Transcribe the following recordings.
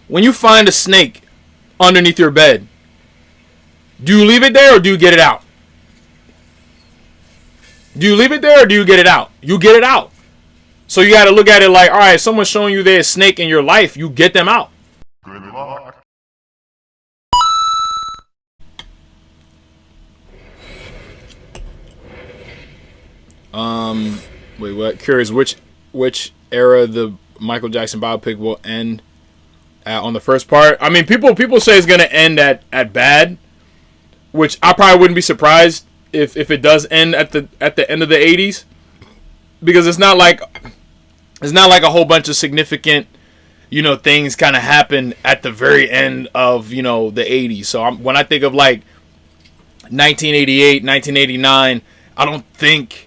when you find a snake underneath your bed, do you leave it there or do you get it out? Do you leave it there or do you get it out? You get it out. So you got to look at it like, all right, someone's showing you there's a snake in your life, you get them out. Good luck. Wait, what? Curious which era the Michael Jackson biopic will end at on the first part. I mean, people say it's gonna end at bad, which I probably wouldn't be surprised if it does end at the end of the 80s, because it's not like a whole bunch of significant, things kind of happen at the very end of, the 80s. So when I think of like 1988, 1989, I don't think,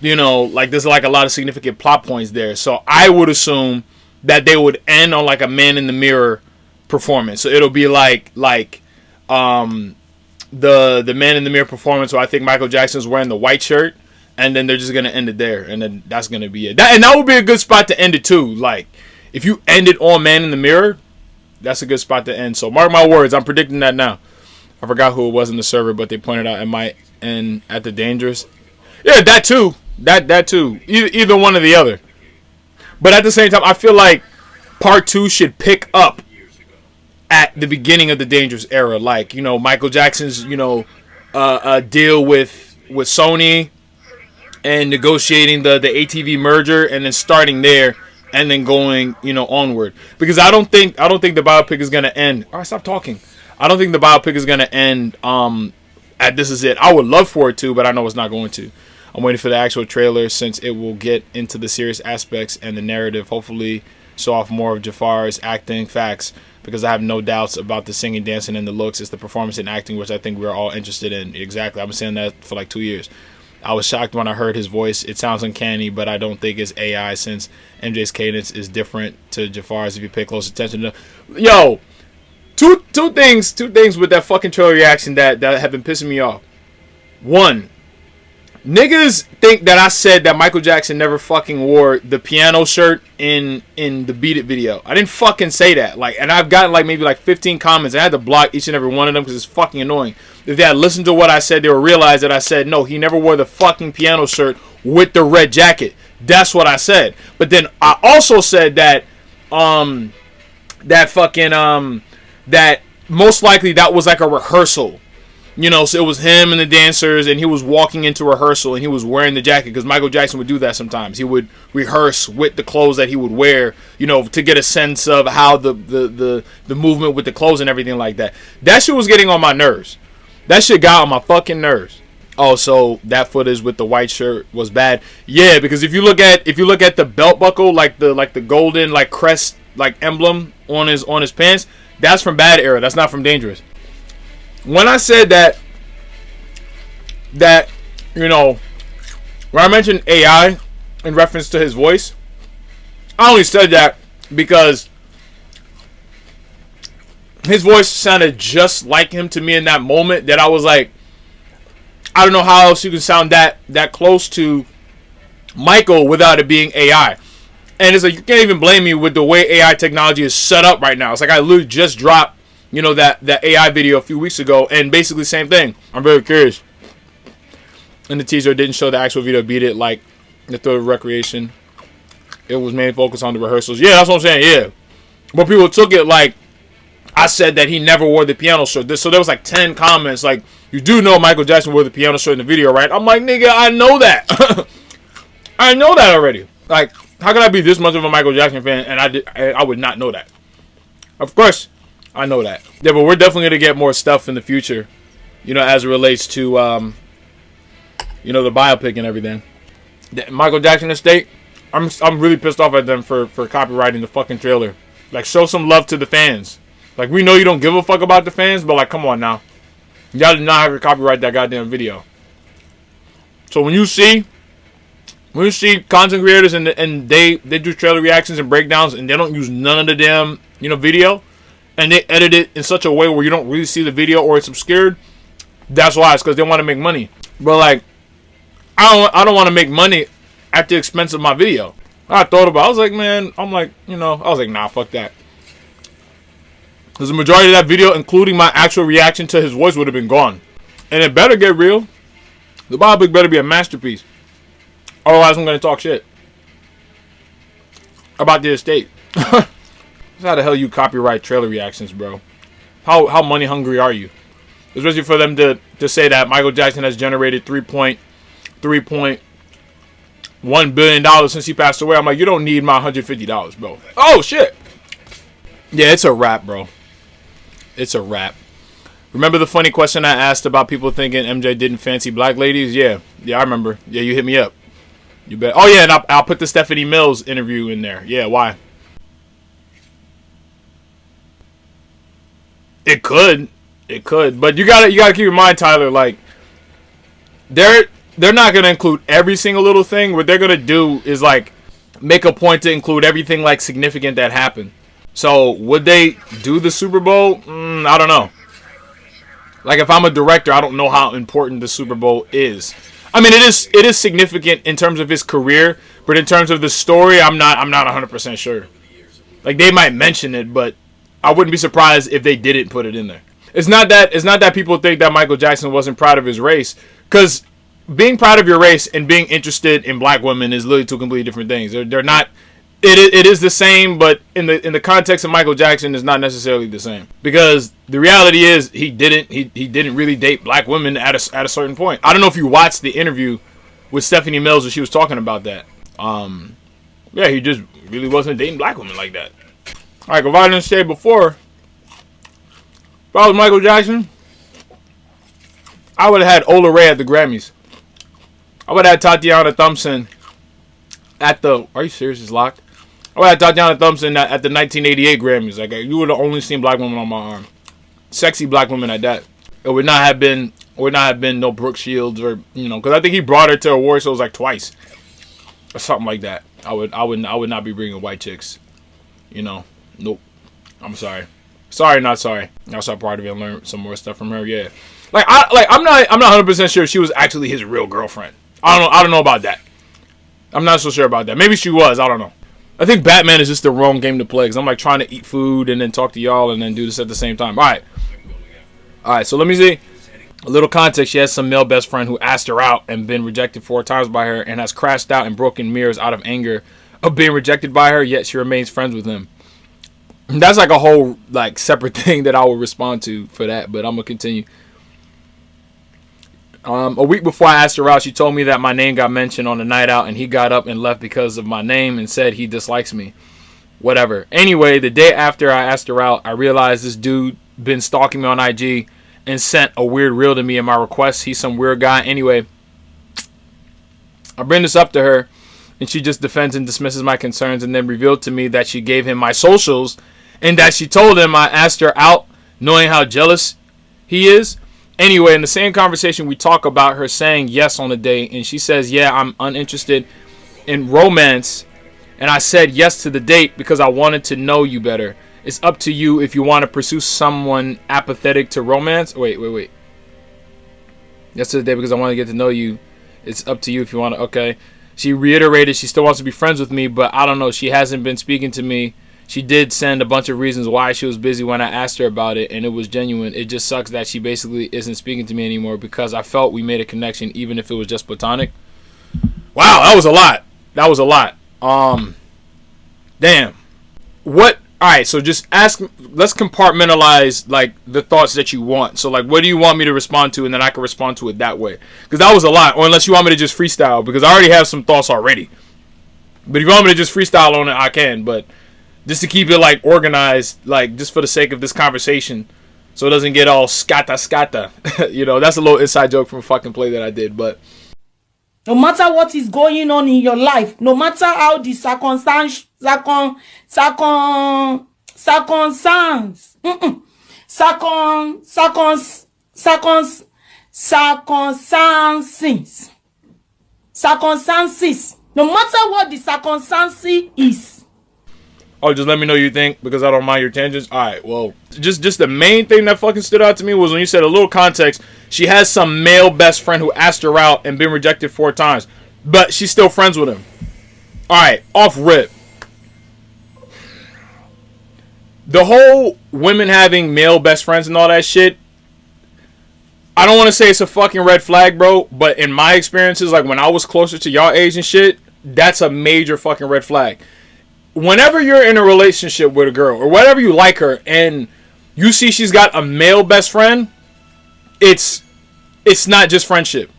like there's like a lot of significant plot points there. So I would assume that they would end on like a Man in the Mirror performance. So it'll be like the Man in the Mirror performance where I think Michael Jackson's wearing the white shirt, and then they're just gonna end it there, and then that's gonna be it. That would be a good spot to end it too. Like if you end it on Man in the Mirror, that's a good spot to end. So mark my words, I'm predicting that now. I forgot who it was in the server, but they pointed out it might end at the Dangerous. Yeah, that too. That too. Either one or the other. But at the same time, I feel like part 2 should pick up at the beginning of the Dangerous era. Like, Michael Jackson's, deal with Sony and negotiating the ATV merger, and then starting there and then going, onward. Because I don't think the biopic is gonna end. All right, stop talking. I don't think the biopic is gonna end at This Is It. I would love for it to, but I know it's not going to. I'm waiting for the actual trailer, since it will get into the serious aspects and the narrative. Hopefully show off more of Jafar's acting facts, because I have no doubts about the singing, dancing, and the looks. It's the performance and acting, which I think we're all interested in. Exactly. I've been saying that for like 2 years. I was shocked when I heard his voice. It sounds uncanny, but I don't think it's AI, since MJ's cadence is different to Jafar's if you pay close attention to. Yo, two things with that fucking trailer reaction that have been pissing me off. One, niggas think that I said that Michael Jackson never fucking wore the piano shirt in the Beat It video. I didn't fucking say that. And I've gotten maybe 15 comments. I had to block each and every one of them because it's fucking annoying. If they had listened to what I said, they would realize that I said, no, he never wore the fucking piano shirt with the red jacket. That's what I said. But then I also said that that most likely that was like a rehearsal. So it was him and the dancers, and he was walking into rehearsal, and he was wearing the jacket, because Michael Jackson would do that sometimes. He would rehearse with the clothes that he would wear, to get a sense of how the movement with the clothes and everything like that. That shit was getting on my nerves. That shit got on my fucking nerves. Oh, so that footage with the white shirt was bad. Yeah, because if you look at the belt buckle, like the golden crest emblem on his pants, that's from Bad Era. That's not from Dangerous. When I said that when I mentioned AI in reference to his voice, I only said that because his voice sounded just like him to me in that moment, that I was like, I don't know how else you can sound that close to Michael without it being AI. And it's like, you can't even blame me with the way AI technology is set up right now. It's like I literally just dropped that AI video a few weeks ago, and basically same thing. I'm very curious. And the teaser didn't show the actual video. Beat It, like the Thrill of Recreation. It was mainly focused on the rehearsals. Yeah, that's what I'm saying, yeah. But people took it like I said that he never wore the piano shirt. So there was 10 comments like, you do know Michael Jackson wore the piano shirt in the video, right? I'm like, nigga, I know that. I know that already. Like, how can I be this much of a Michael Jackson fan and I would not know that? Of course, I know that. Yeah, but we're definitely going to get more stuff in the future, as it relates to, the biopic and everything. The Michael Jackson estate, I'm really pissed off at them for copyrighting the fucking trailer. Show some love to the fans. We know you don't give a fuck about the fans, but, come on now. Y'all did not have to copyright that goddamn video. So when you see content creators and they do trailer reactions and breakdowns, and they don't use none of the damn, video, and they edit it in such a way where you don't really see the video or it's obscured, that's why. It's because they want to make money. But I don't want to make money at the expense of my video. I thought about it. I was like, man, I was like, nah, fuck that. Because the majority of that video, including my actual reaction to his voice, would have been gone. And it better get real. The biopic better be a masterpiece. Otherwise, I'm going to talk shit about the estate. That's how the hell you copyright trailer reactions, bro. How money hungry are you? Especially for them to say that Michael Jackson has generated $3.1 billion since he passed away. I'm like, you don't need my $150, bro. Oh, shit. Yeah, it's a wrap, bro. It's a wrap. Remember the funny question I asked about people thinking MJ didn't fancy black ladies? Yeah, I remember. Yeah, you hit me up. You bet. Oh, yeah, and I'll put the Stephanie Mills interview in there. Yeah, why? It could, but you gotta keep in mind, Tyler. Like, they're not gonna include every single little thing. What they're gonna do is like make a point to include everything like significant that happened. So would they do the Super Bowl? I don't know. Like, if I'm a director, I don't know how important the Super Bowl is. I mean, it is significant in terms of his career, but in terms of the story, I'm not 100% sure. Like, they might mention it, but I wouldn't be surprised if they didn't put it in there. It's not that people think that Michael Jackson wasn't proud of his race, because being proud of your race and being interested in black women is literally two completely different things. They're not. It is the same, but in the context of Michael Jackson, it's not necessarily the same, because the reality is he didn't really date black women at a certain point. I don't know if you watched the interview with Stephanie Mills where she was talking about that. Yeah, he just really wasn't dating black women like that. All right, if I didn't say before, if I was Michael Jackson, I would have had Ola Ray at the Grammys. I would have had Tatiana Thompson at the. Are you serious? It's locked. I would have had Tatiana Thompson at the 1988 Grammys. Like, you would have only seen black women on my arm, sexy black women at that. It would not have been no Brooke Shields, or because I think he brought her to award shows like twice or something like that. I would not be bringing white chicks. Nope. I'm sorry. Sorry, not sorry. I saw part of it and learned some more stuff from her. Yeah. I'm not 100% sure she was actually his real girlfriend. I don't know about that. I'm not so sure about that. Maybe she was. I don't know. I think Batman is just the wrong game to play, because I'm like trying to eat food and then talk to y'all and then do this at the same time. All right. So let me see. A little context. She has some male best friend who asked her out and been rejected 4 times by her, and has crashed out and broken mirrors out of anger of being rejected by her, yet she remains friends with him. That's like a whole like separate thing that I will respond to for that, but I'm gonna continue. A week before I asked her out, she told me that my name got mentioned on a night out, and he got up and left because of my name and said he dislikes me. Whatever. Anyway, the day after I asked her out, I realized this dude been stalking me on IG and sent a weird reel to me in my request. He's some weird guy. Anyway, I bring this up to her, and she just defends and dismisses my concerns, and then revealed to me that she gave him my socials and that she told him I asked her out knowing how jealous he is. Anyway, in the same conversation, we talk about her saying yes on the date, and she says, yeah, I'm uninterested in romance, and I said yes to the date because I wanted to know you better. It's up to you if you want to pursue someone apathetic to romance. Wait. Yes to the date because I want to get to know you. It's up to you if you want to. Okay. She reiterated she still wants to be friends with me, but I don't know. She hasn't been speaking to me. She did send a bunch of reasons why she was busy when I asked her about it, and it was genuine. It just sucks that she basically isn't speaking to me anymore because I felt we made a connection, even if it was just platonic. Wow, that was a lot. Damn. What? All right, so just ask. Let's compartmentalize like the thoughts that you want. So like, what do you want me to respond to, and then I can respond to it that way. Because that was a lot. Or unless you want me to just freestyle, because I already have some thoughts already. But if you want me to just freestyle on it, I can. But just to keep it like organized, like just for the sake of this conversation, so it doesn't get all scatta. That's a little inside joke from a fucking play that I did. But no matter what is going on in your life, no matter how the circumstances no matter what the circumstance is. Oh, just let me know what you think, because I don't mind your tangents. All right, well, just the main thing that fucking stood out to me was when you said a little context. She has some male best friend who asked her out and been rejected 4 times, but she's still friends with him. All right, off rip. the whole women having male best friends and all that shit, I don't want to say it's a fucking red flag, bro, but in my experiences, like when I was closer to y'all age and shit, that's a major fucking red flag. Whenever you're in a relationship with a girl or whatever, you like her and you see she's got a male best friend, it's not just friendship.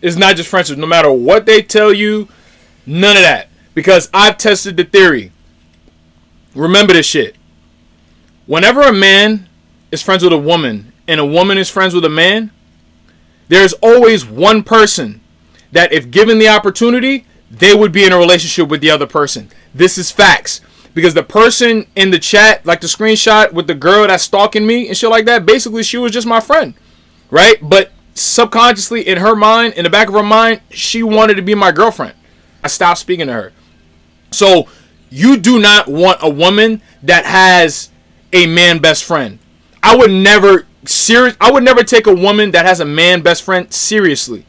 It's not just friendship. No matter what they tell you, none of that. Because I've tested the theory. Remember this shit. Whenever a man is friends with a woman and a woman is friends with a man, there's always one person that if given the opportunity, they would be in a relationship with the other person. This is facts. Because the person in the chat, like the screenshot with the girl that's stalking me and shit like that, basically she was just my friend. Right? But subconsciously in her mind, in the back of her mind, she wanted to be my girlfriend. I stopped speaking to her. So you do not want a woman that has a man best friend. I would never take a woman that has a man best friend seriously.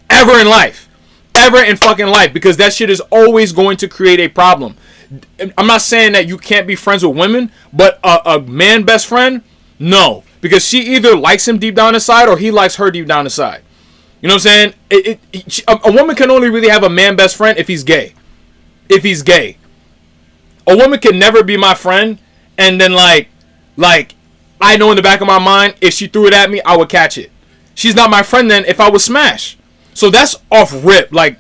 Ever in life. Ever in fucking life. Because that shit is always going to create a problem. I'm not saying that you can't be friends with women, but a man best friend, no. Because she either likes him deep down inside or he likes her deep down inside. You know what I'm saying? A woman can only really have a man best friend if he's gay. If he's gay. A woman can never be my friend and then like I know in the back of my mind, if she threw it at me, I would catch it. She's not my friend then if I would smash. So that's off rip. Like,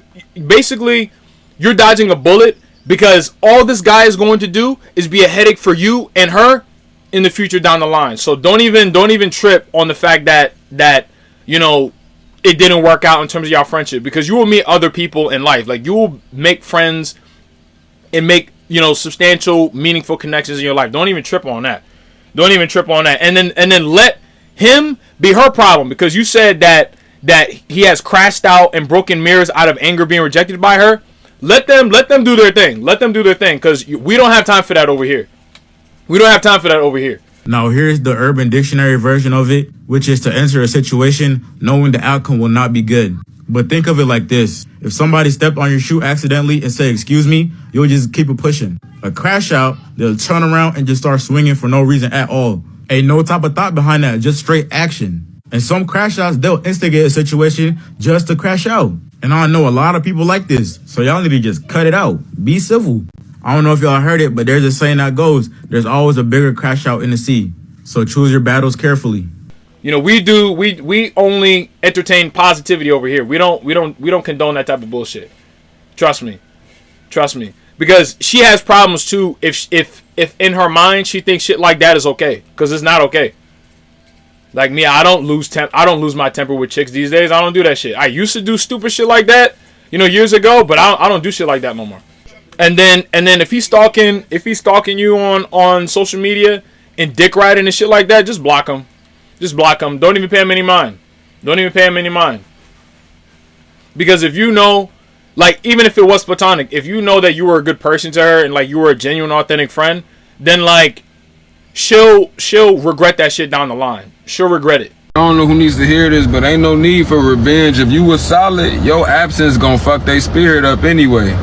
basically, you're dodging a bullet because all this guy is going to do is be a headache for you and her in the future down the line. So don't even trip on the fact that you know, it didn't work out in terms of y'all friendship, because you will meet other people in life. Like, you will make friends and make, you know, substantial, meaningful connections in your life. Don't even trip on that. Don't even trip on that. And then let him be her problem, because you said that he has crashed out and broken mirrors out of anger being rejected by her. Let them do their thing. Let them do their thing, because we don't have time for that over here. We don't have time for that over here. Now here's the Urban Dictionary version of it, which is to enter a situation knowing the outcome will not be good. But think of it like this. If somebody stepped on your shoe accidentally and said, "Excuse me," you'll just keep it pushing. A crash out, they'll turn around and just start swinging for no reason at all. Ain't no type of thought behind that, just straight action. And some crash outs, they'll instigate a situation just to crash out. And I know a lot of people like this, so y'all need to just cut it out. Be civil. I don't know if y'all heard it, but there's a saying that goes, there's always a bigger crash out in the sea. So choose your battles carefully. You know, we only entertain positivity over here. We don't condone that type of bullshit. Trust me. Because she has problems too if in her mind she thinks shit like that is okay, because it's not okay. Like me, I don't lose my temper with chicks these days. I don't do that shit. I used to do stupid shit like that, you know, years ago, but I don't do shit like that no more. And then if he's stalking you on social media and dick riding and shit like that, just block him. Just block him. Don't even pay him any mind. Because if you know, like, even if it was platonic, if you know that you were a good person to her and like you were a genuine, authentic friend, then like she'll regret that shit down the line. She'll regret it. I don't know who needs to hear this, but ain't no need for revenge. If you was solid, your absence gonna fuck their spirit up anyway.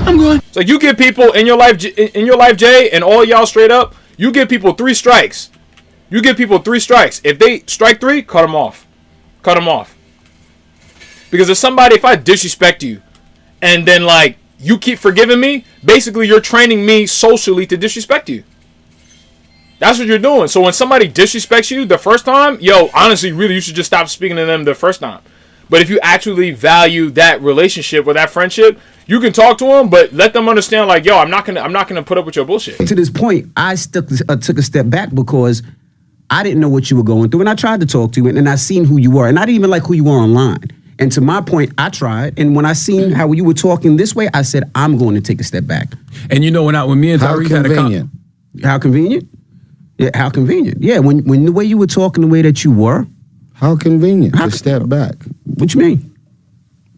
I'm going. So you give people in your life, Jay, and all y'all straight up, you give people 3 strikes. You give people 3 strikes. If they strike 3, cut them off. Because if I disrespect you, and then like you keep forgiving me, basically you're training me socially to disrespect you. That's what you're doing. So when somebody disrespects you the first time, honestly, really, you should just stop speaking to them the first time. But if you actually value that relationship or that friendship, you can talk to them, but let them understand, like, I'm not gonna put up with your bullshit. To this point, I took a step back because I didn't know what you were going through, and I tried to talk to you, and I seen who you were, and I didn't even like who you were online. And to my point, I tried, and when I seen how you were talking this way, I said, I'm going to take a step back. And you know, when me and Tariq had a How convenient? Yeah, how convenient. Yeah, when the way you were talking, the way that you were. How convenient to step back. What you mean?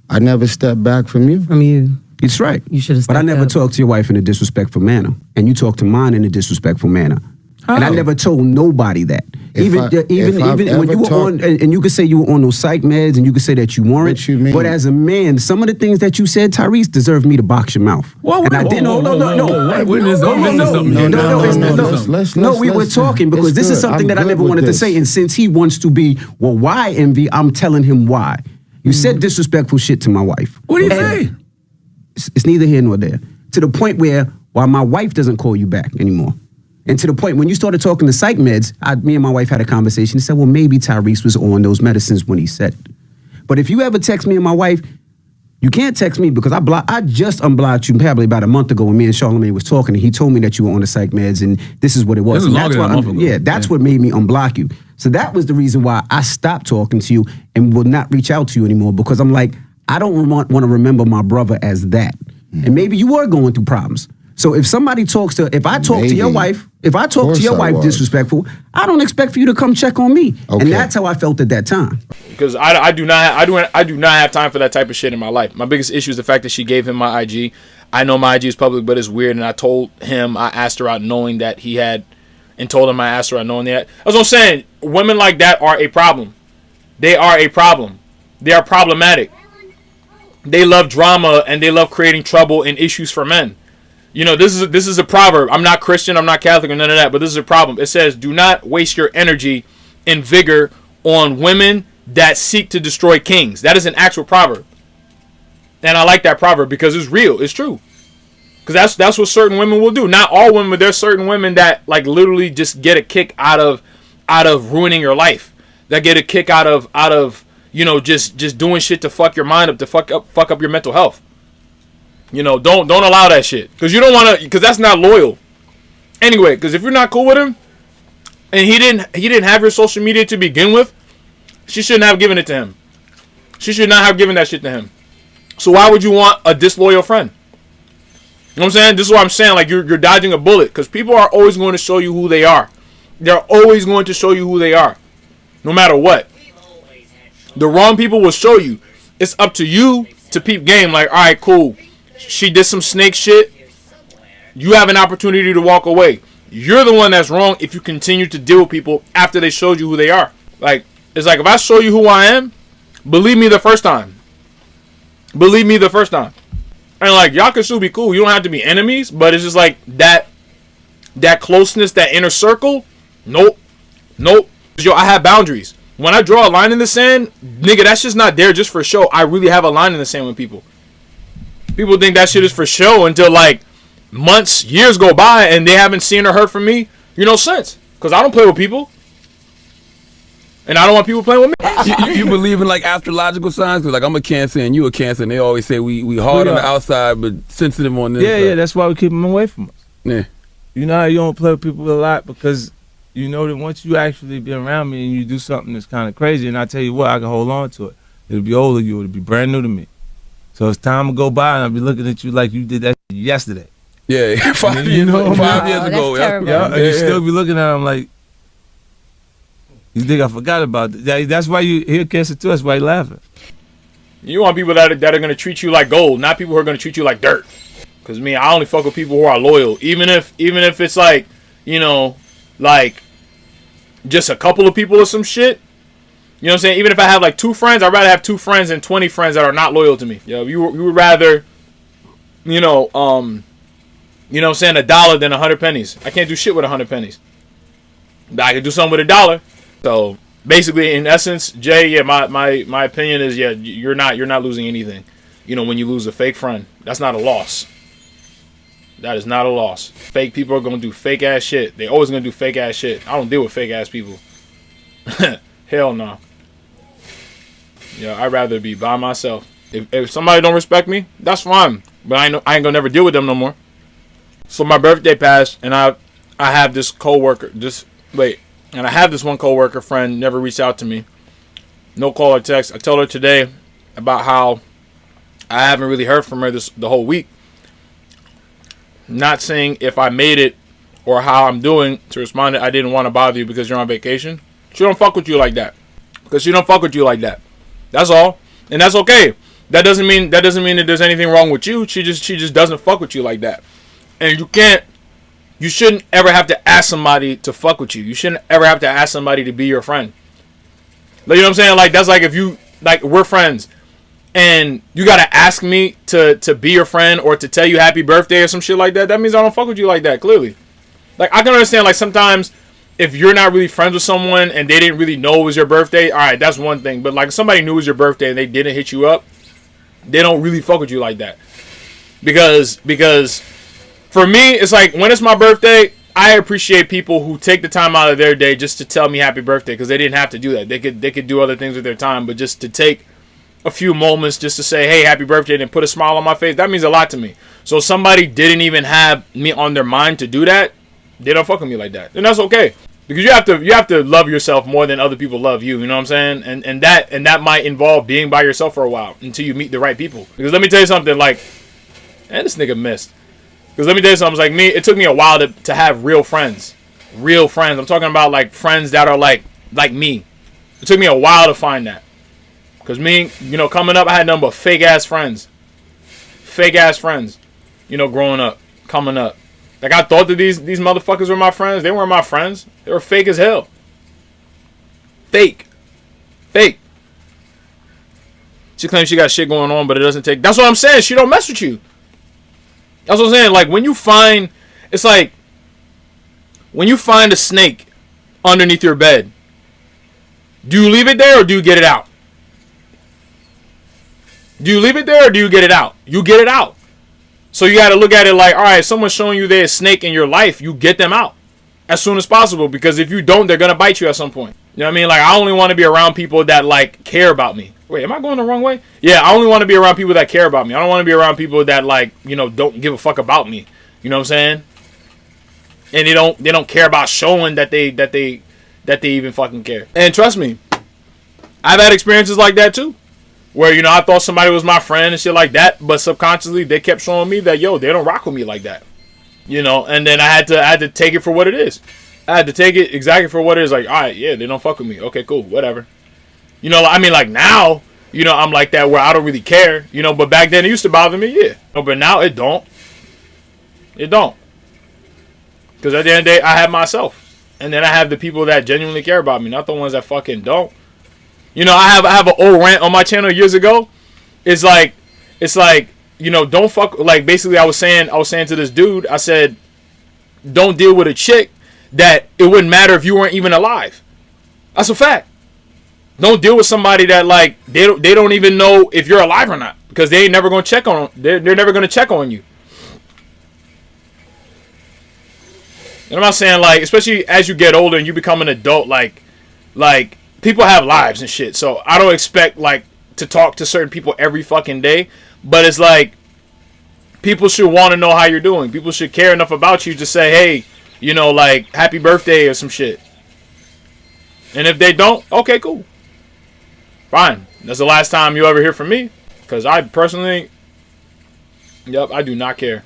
I never stepped back from you. From you. It's right. You should have stepped But I never up. talked to your wife in a disrespectful manner. And you talked to mine in a disrespectful manner. And I never told nobody that. Even when you were on, and you could say you were on those psych meds, and you could say that you weren't. What you mean? But as a man, some of the things that you said, Tyrese, deserved me to box your mouth. And I didn't. No, we were talking because this is something that I never wanted to say. And since he wants to be, well, why envy? I'm telling him why. You said disrespectful shit to my wife. What do you say? It's neither here nor there. To the point where my wife doesn't call you back anymore. And to the point when you started talking to psych meds, me and my wife had a conversation. He said, well, maybe Tyrese was on those medicines when he said it. But if you ever text me and my wife, you can't text me because I just unblocked you probably about a month ago when me and Charlamagne was talking, and he told me that you were on the psych meds and this is what it was. This is longer than a month ago. Yeah, that's what made me unblock you. So that was the reason why I stopped talking to you and will not reach out to you anymore, because I'm like, I don't want to remember my brother as that. And maybe you were going through problems. So if somebody if I talk to your wife, disrespectful, I don't expect for you to come check on me. Okay. And that's how I felt at that time. Because I do not have time for that type of shit in my life. My biggest issue is the fact that she gave him my IG. I know my IG is public, but it's weird. And I told him I asked her out knowing that he had, and told him I asked her out knowing that. That's what I'm saying. Women like that are a problem. They are a problem. They are problematic. They love drama and they love creating trouble and issues for men. You know, this is a proverb. I'm not Christian, I'm not Catholic or none of that, but this is a problem. It says, do not waste your energy and vigor on women that seek to destroy kings. That is an actual proverb. And I like that proverb because it's real. It's true. Because that's what certain women will do. Not all women, but there's certain women that like literally just get a kick out of ruining your life. That get a kick out of you know, just doing shit to fuck your mind up, to fuck up your mental health. You know, don't allow that shit, because you don't want to, because that's not loyal. Anyway, because if you're not cool with him, and he didn't have your social media to begin with, she shouldn't have given it to him. She should not have given that shit to him. So why would you want a disloyal friend? You know what I'm saying? This is what I'm saying. Like, you're dodging a bullet, because people are always going to show you who they are. They're always going to show you who they are, no matter what. The wrong people will show you. It's up to you to peep game. Like, all right, cool. She did some snake shit. You have an opportunity to walk away. You're the one that's wrong if you continue to deal with people after they showed you who they are. Like, it's like, if I show you who I am, believe me the first time. Believe me the first time. And like, y'all can still be cool. You don't have to be enemies, but it's just like that closeness, that inner circle. Nope. Yo, I have boundaries. When I draw a line in the sand, nigga, that's just not there just for show. I really have a line in the sand with people. People think that shit is for show until like months, years go by and they haven't seen or heard from me. You know, since. Because I don't play with people. And I don't want people playing with me. You believe in like astrological signs? Because like, I'm a Cancer and you a Cancer, and they always say we hard on the outside but sensitive on this. Yeah, that's why we keep them away from us. Yeah. You know how you don't play with people a lot, because you know that once you actually be around me and you do something that's kind of crazy, and I tell you what, I can hold on to it. It'll be old to you. It'll be brand new to me. So as time will go by, and I'll be looking at you like you did that yesterday. Yeah, 5 years ago. Yeah, and you still be looking at him like, you think I forgot about that? That's why you hear Cancer too. That's why you laughing. You want people that are going to treat you like gold, not people who are going to treat you like dirt. Because me, I only fuck with people who are loyal. Even if it's like, you know, like just a couple of people or some shit. You know what I'm saying? Even if I have like 2 friends, I'd rather have 2 friends than 20 friends that are not loyal to me. You would rather, you know what I'm saying, $1 than 100 pennies. I can't do shit with 100 pennies. But I can do something with $1. So basically, in essence, Jay, yeah, my opinion is, yeah, you're not losing anything. You know, when you lose a fake friend, that's not a loss. That is not a loss. Fake people are gonna do fake ass shit. They always gonna do fake ass shit. I don't deal with fake ass people. Hell no. Yeah, I'd rather be by myself. If somebody don't respect me, that's fine. But I ain't gonna never deal with them no more. So my birthday passed, and I have this coworker. And I have this one coworker friend never reached out to me. No call or text. I told her today about how I haven't really heard from her the whole week. Not saying if I made it or how I'm doing to respond to, I didn't want to bother you because you're on vacation. She don't fuck with you like that. Because she don't fuck with you like that. That's all. And that's okay. That doesn't mean that there's anything wrong with you. She just doesn't fuck with you like that. And you can't You shouldn't ever have to ask somebody to fuck with you. You shouldn't ever have to ask somebody to be your friend. Like, you know what I'm saying? Like, that's like if you, like, we're friends and you gotta ask me to be your friend or to tell you happy birthday or some shit like that. That means I don't fuck with you like that, clearly. Like, I can understand, like, sometimes if you're not really friends with someone and they didn't really know it was your birthday, all right, that's one thing. But, like, if somebody knew it was your birthday and they didn't hit you up, they don't really fuck with you like that. Because for me, it's like, when it's my birthday, I appreciate people who take the time out of their day just to tell me happy birthday, because they didn't have to do that. They could do other things with their time, but just to take a few moments just to say, hey, happy birthday, and put a smile on my face, that means a lot to me. So if somebody didn't even have me on their mind to do that, they don't fuck with me like that. And that's okay. Because you have to love yourself more than other people love you. You know what I'm saying? And that might involve being by yourself for a while until you meet the right people. Because let me tell you something, like, and this nigga missed. Because let me tell you something, it's like me, it took me a while to have real friends. Real friends. I'm talking about, like, friends that are like me. It took me a while to find that. Because me, you know, coming up, I had nothing but fake ass friends. Fake ass friends. You know, growing up, coming up. Like, I thought that these motherfuckers were my friends. They weren't my friends. They were fake as hell. Fake. Fake. She claims she got shit going on, but it doesn't take... That's what I'm saying. She don't mess with you. That's what I'm saying. Like, when you find... It's like... When you find a snake underneath your bed, do you leave it there or do you get it out? Do you leave it there or do you get it out? You get it out. So you got to look at it like, all right, someone's showing you there's a snake in your life, you get them out as soon as possible, because if you don't, they're going to bite you at some point. You know what I mean? Like, I only want to be around people that, like, care about me. Wait, am I going the wrong way? Yeah, I only want to be around people that care about me. I don't want to be around people that, like, you know, don't give a fuck about me. You know what I'm saying? And they don't care about showing that they even fucking care. And trust me, I've had experiences like that too. Where, you know, I thought somebody was my friend and shit like that, but subconsciously they kept showing me that, yo, they don't rock with me like that. You know, and then I had to take it for what it is. I had to take it exactly for what it is. Like, all right, yeah, they don't fuck with me. Okay, cool, whatever. You know, I mean, like, now, you know, I'm like that where I don't really care. You know, but back then it used to bother me, yeah. But now it don't. It don't. Because at the end of the day, I have myself. And then I have the people that genuinely care about me, not the ones that fucking don't. You know, I have an old rant on my channel years ago. It's like, you know, don't fuck. Like, basically, I was saying to this dude, I said, don't deal with a chick that it wouldn't matter if you weren't even alive. That's a fact. Don't deal with somebody that, like, they don't even know if you're alive or not, because they ain't never gonna check on. They're never gonna check on you. And I'm not saying, like, especially as you get older and you become an adult, like. People have lives and shit, so I don't expect, like, to talk to certain people every fucking day, but it's like, people should want to know how you're doing. People should care enough about you to say, hey, you know, like, happy birthday or some shit. And if they don't, okay, cool. Fine. That's the last time you ever hear from me, because I personally, yep, I do not care.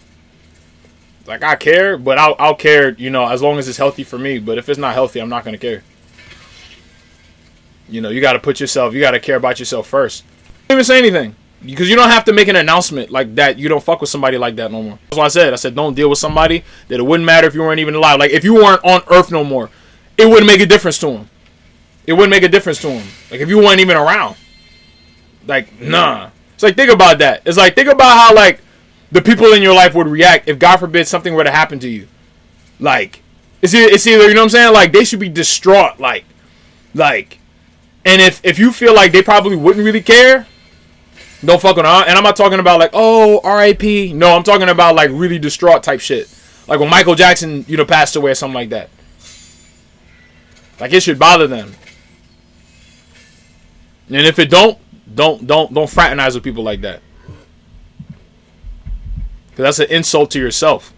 Like, I care, but I'll care, you know, as long as it's healthy for me, but if it's not healthy, I'm not going to care. You know, you got to care about yourself first. Don't even say anything. Because you don't have to make an announcement like that. You don't fuck with somebody like that no more. That's what I said. I said, don't deal with somebody that it wouldn't matter if you weren't even alive. Like, if you weren't on Earth no more, it wouldn't make a difference to him. It wouldn't make a difference to him. Like, if you weren't even around. Like, nah. It's like, think about that. It's like, think about how, like, the people in your life would react if, God forbid, something were to happen to you. Like, it's either, you know what I'm saying? Like, they should be distraught. Like. And if you feel like they probably wouldn't really care, don't fucking on. And I'm not talking about, like, oh, R.I.P. No, I'm talking about, like, really distraught type shit. Like when Michael Jackson, you know, passed away or something like that. Like, it should bother them. And if it don't fraternize with people like that. Because that's an insult to yourself.